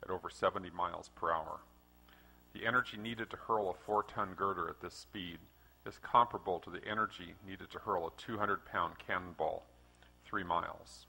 at over 70 miles per hour. The energy needed to hurl a 4-ton girder at this speed is comparable to the energy needed to hurl a 200-pound cannonball 3 miles.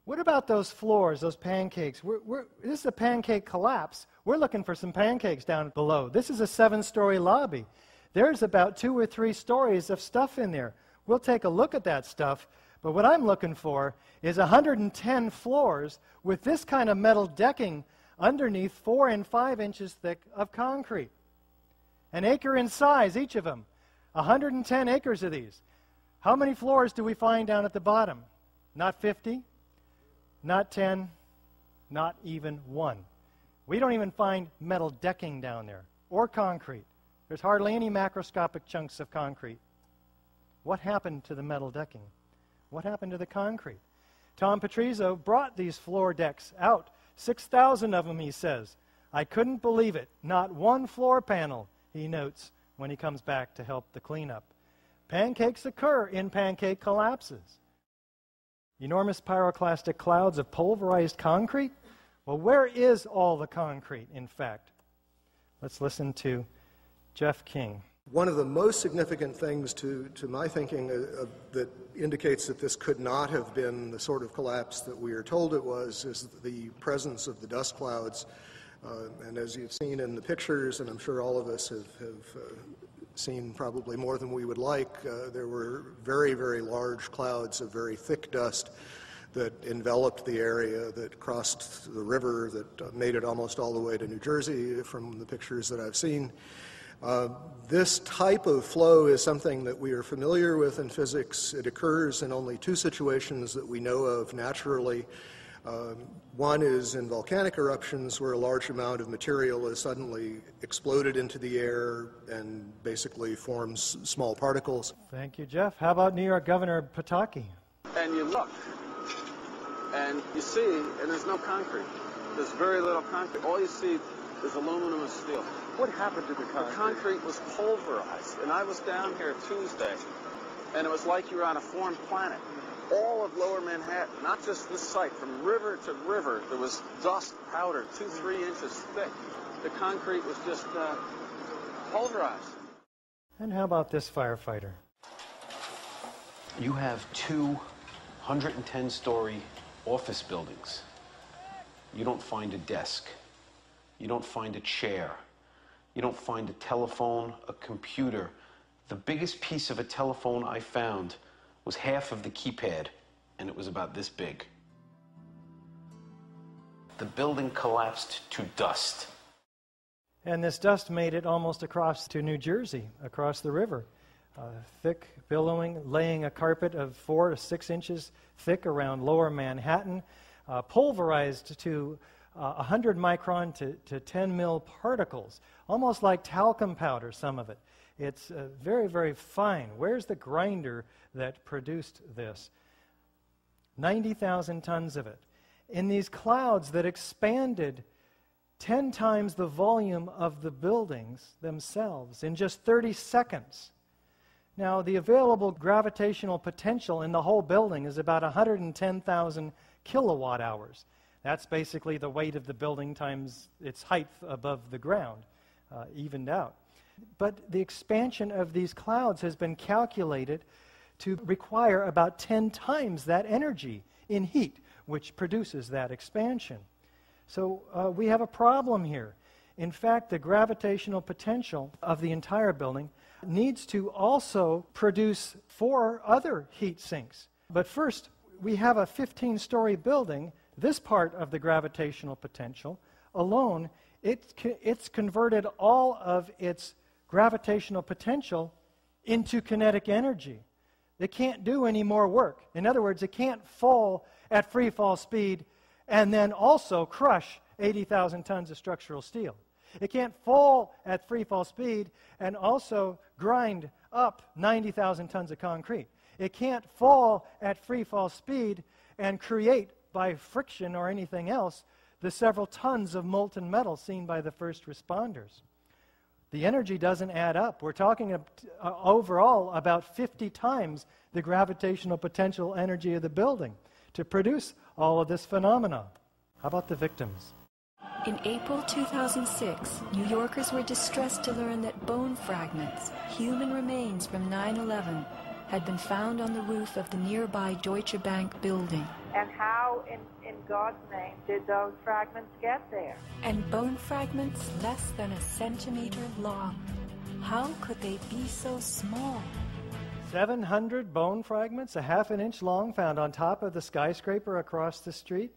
What about those floors, those pancakes? This is a pancake collapse. We're looking for some pancakes down below. This is a 7-story lobby. There's about 2 or 3 stories of stuff in there. We'll take a look at that stuff, but what I'm looking for is 110 floors with this kind of metal decking underneath 4 and 5 inches thick of concrete. An acre in size, each of them. 110 acres of these. How many floors do we find down at the bottom? Not 50? Not 10? Not even 1. We don't even find metal decking down there, or concrete. There's hardly any macroscopic chunks of concrete. What happened to the metal decking? What happened to the concrete? Tom Patrizio brought these floor decks out. 6,000 of them, he says. I couldn't believe it. Not one floor panel, he notes when he comes back to help the cleanup. Pancakes occur in pancake collapses. Enormous pyroclastic clouds of pulverized concrete? Well, where is all the concrete, in fact? Let's listen to Jeff King. One of the most significant things to my thinking that indicates that this could not have been the sort of collapse that we are told it was is the presence of the dust clouds. And as you've seen in the pictures, and I'm sure all of us have seen probably more than we would like, there were very, very large clouds of very thick dust that enveloped the area, that crossed the river, that made it almost all the way to New Jersey from the pictures that I've seen. This type of flow is something that we are familiar with in physics. It occurs in only 2 situations that we know of naturally. One is in volcanic eruptions where a large amount of material is suddenly exploded into the air and basically forms small particles. Thank you, Jeff. How about New York Governor Pataki? And you look, and you see, and there's no concrete. There's very little concrete. All you see is aluminum and steel. What happened to the concrete? The concrete was pulverized, and I was down here Tuesday, and it was like you were on a foreign planet. All of Lower Manhattan, not just this site, from river to river, there was dust, powder, 2-3 inches thick. The concrete was just pulverized. And how about this firefighter? You have 2 110-story office buildings. You don't find a desk. You don't find a chair. You don't find a telephone, a computer. The biggest piece of a telephone I found was half of the keypad, and it was about this big. The building collapsed to dust. And this dust made it almost across to New Jersey, across the river. Thick, billowing, laying a carpet of 4 to 6 inches thick around Lower Manhattan, pulverized to 100 micron to 10 mil particles, almost like talcum powder, some of it. It's very, very fine. Where's the grinder that produced this? 90,000 tons of it. In these clouds that expanded 10 times the volume of the buildings themselves in just 30 seconds. Now, the available gravitational potential in the whole building is about 110,000 kilowatt hours. That's basically the weight of the building times its height above the ground, evened out. But the expansion of these clouds has been calculated to require about 10 times that energy in heat, which produces that expansion. So we have a problem here. In fact, the gravitational potential of the entire building needs to also produce 4 other heat sinks. But first, we have a 15-story building. This part of the gravitational potential alone, it's converted all of its gravitational potential into kinetic energy. It can't do any more work. In other words, it can't fall at free fall speed and then also crush 80,000 tons of structural steel. It can't fall at free fall speed and also grind up 90,000 tons of concrete. It can't fall at free fall speed and create by friction or anything else the several tons of molten metal seen by the first responders. The energy doesn't add up. We're talking overall about 50 times the gravitational potential energy of the building to produce all of this phenomena. How about the victims? In April 2006, New Yorkers were distressed to learn that bone fragments, human remains from 9/11, had been found on the roof of the nearby Deutsche Bank building. And how, in God's name, did those fragments get there? And bone fragments less than a centimeter long. How could they be so small? 700 bone fragments, a half an inch long, found on top of the skyscraper across the street?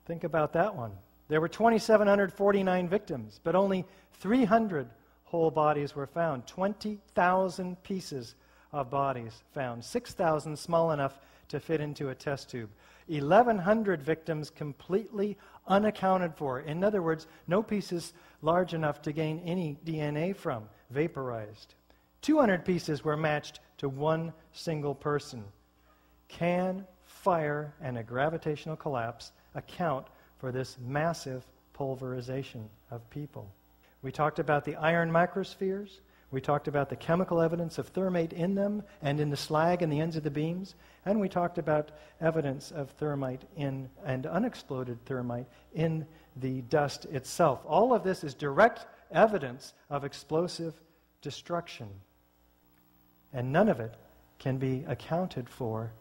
Think about that one. There were 2,749 victims, but only 300 whole bodies were found. 20,000 pieces of bodies found, 6,000 small enough to fit into a test tube. 1,100 victims completely unaccounted for. In other words, no pieces large enough to gain any DNA from, vaporized. 200 pieces were matched to one single person. Can fire and a gravitational collapse account for this massive pulverization of people? We talked about the iron microspheres. We talked about the chemical evidence of thermate in them and in the slag in the ends of the beams. And we talked about evidence of thermite in and unexploded thermite in the dust itself. All of this is direct evidence of explosive destruction. And none of it can be accounted for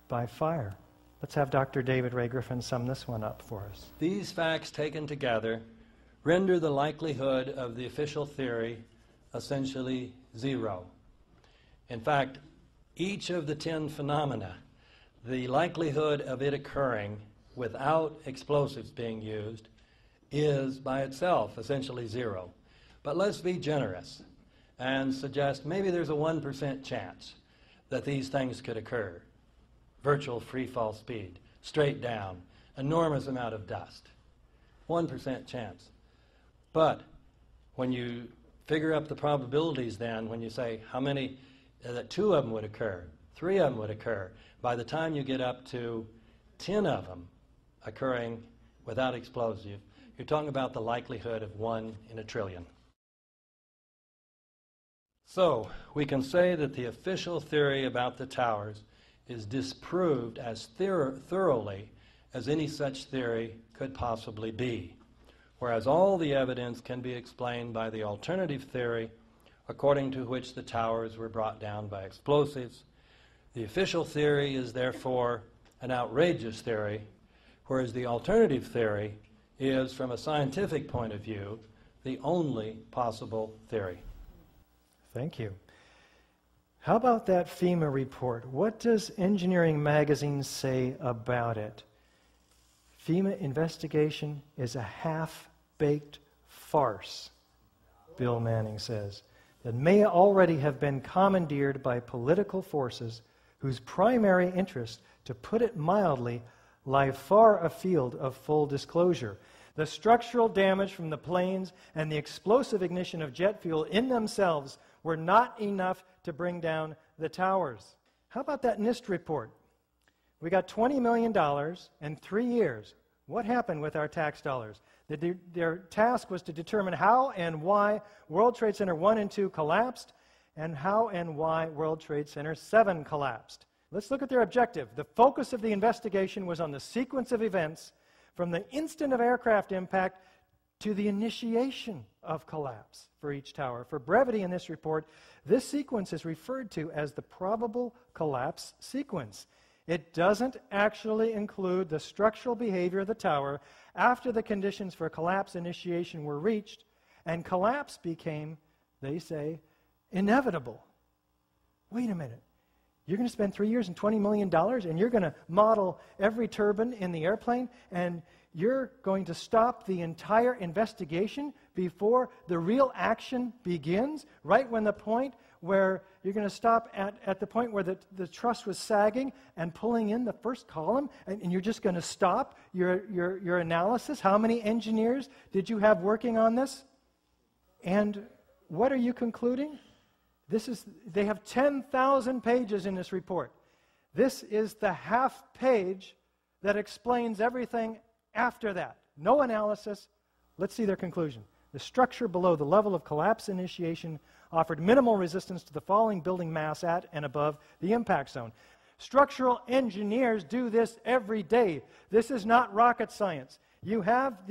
by fire. Let's have Dr. David Ray Griffin sum this one up for us. These facts taken together render the likelihood of the official theory essentially zero. In fact, each of the 10 phenomena, the likelihood of it occurring without explosives being used is by itself essentially zero. But let's be generous and suggest maybe there's a 1% chance that these things could occur. Virtual free fall speed, straight down, enormous amount of dust. 1% chance. But when you figure up the probabilities then, when you say how many, that 2 of them would occur, 3 of them would occur, by the time you get up to 10 of them occurring without explosive, you're talking about the likelihood of 1 in a trillion. So, we can say that the official theory about the towers is disproved as thoroughly as any such theory could possibly be, whereas all the evidence can be explained by the alternative theory, according to which the towers were brought down by explosives. The official theory is therefore an outrageous theory, whereas the alternative theory is, from a scientific point of view, the only possible theory. Thank you. How about that FEMA report? What does Engineering Magazine say about it? FEMA investigation is a half-baked farce, Bill Manning says, that may already have been commandeered by political forces whose primary interest, to put it mildly, lie far afield of full disclosure. The structural damage from the planes and the explosive ignition of jet fuel in themselves were not enough to bring down the towers. How about that NIST report? We got $20 million in 3 years. What happened with our tax dollars? Their task was to determine how and why World Trade Center 1 and 2 collapsed, and how and why World Trade Center 7 collapsed. Let's look at their objective. The focus of the investigation was on the sequence of events from the instant of aircraft impact to the initiation of collapse for each tower. For brevity in this report, this sequence is referred to as the probable collapse sequence. It doesn't actually include the structural behavior of the tower after the conditions for collapse initiation were reached, and collapse became, they say, inevitable. Wait a minute. You're going to spend 3 years and $20 million, and you're going to model every turbine in the airplane, and you're going to stop the entire investigation before the real action begins, right when the point where you're going to stop at the point where the truss was sagging and pulling in the first column, and you're just going to stop your analysis? How many engineers did you have working on this? And what are you concluding? They have 10,000 pages in this report. This is the half page that explains everything after that. No analysis. Let's see their conclusion. The structure below the level of collapse initiation offered minimal resistance to the falling building mass at and above the impact zone. Structural engineers do this every day. This is not rocket science. You have